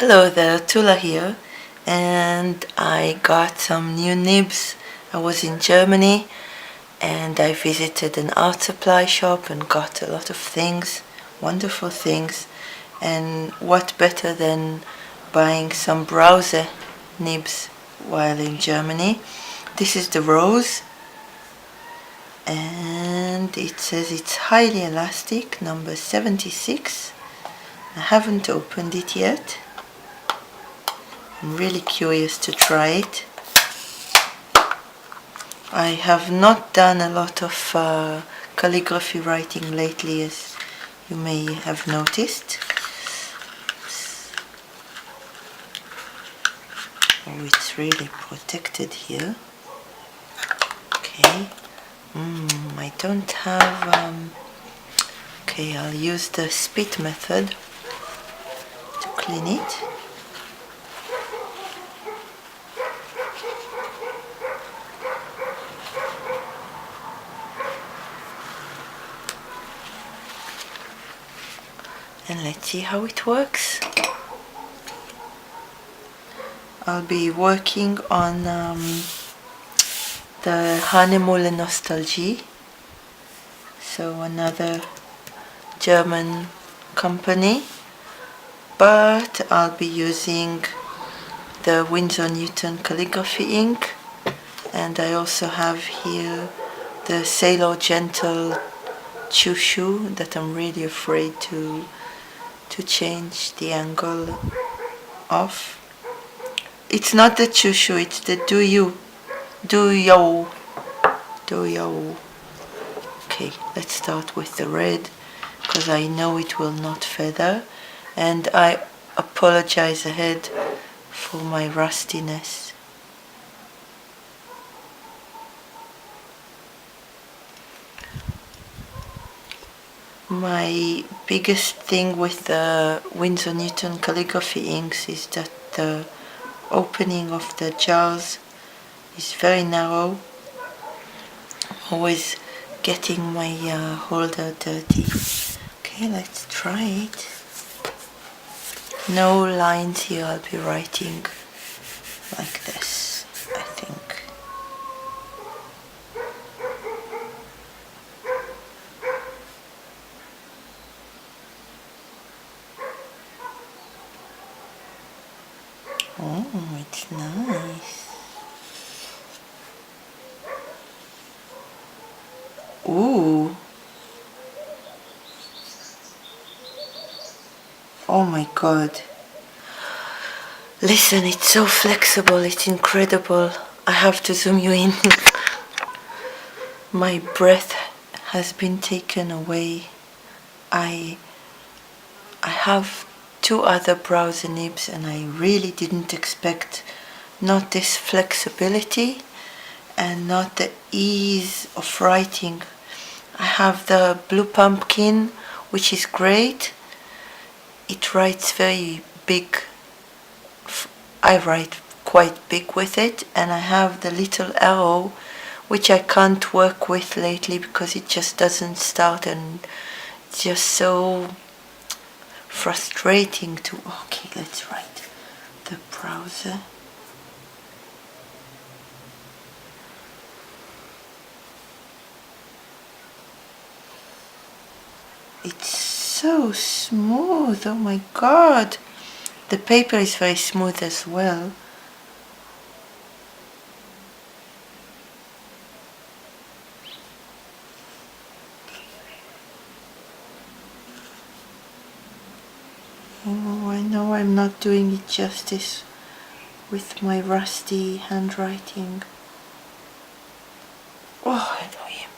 Hello there, Tula here, and I got some new nibs. I was in Germany and I visited an art supply shop and got a lot of things, wonderful things, and what better than buying some Brause nibs while in Germany. This is the Rose, and it says it's highly elastic, number 76. I haven't opened it yet. I'm really curious to try it. I have not done a lot of calligraphy writing lately, as you may have noticed. Oh, it's really protected here. Okay. I don't have... Okay, I'll use the spit method to clean it. And let's see how it works. I'll be working on the Hahnemuhle Nostalgie, so another German company, but I'll be using the Winsor Newton calligraphy ink, and I also have here the Sailor Gentle Chushu that I'm really afraid to change the angle of. It's not the Chushu, it's the Do-Yo. Okay, let's start with the red, because I know it will not feather, and I apologize ahead for my rustiness. My biggest thing with the Winsor Newton calligraphy inks is that the opening of the jars is very narrow. I'm always getting my holder dirty. Okay, let's try it. No lines here, I'll be writing like this, I think. Oh, it's nice. Ooh. Oh my god. Listen, it's so flexible, it's incredible. I have to zoom you in. My breath has been taken away. I have two other Brause nibs and I really didn't expect not this flexibility and not the ease of writing. I have the Blue Pumpkin, which is great. It writes very big. I write quite big with it, and I have the Little Arrow, which I can't work with lately because it just doesn't start, and it's just so frustrating to... Okay, let's write the browser. It's so smooth, oh my god. The paper is very smooth as well. Oh, I know I'm not doing it justice with my rusty handwriting. Oh, I know him.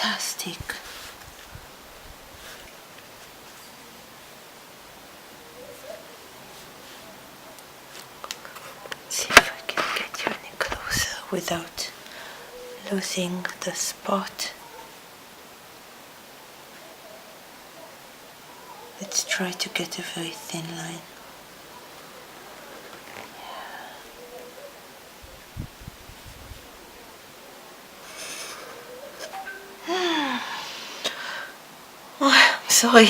fantastic. See if I can get you any closer without losing the spot. Let's try to get a very thin line. Oh, I'm sorry.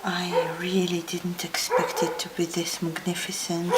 I really didn't expect it to be this magnificent.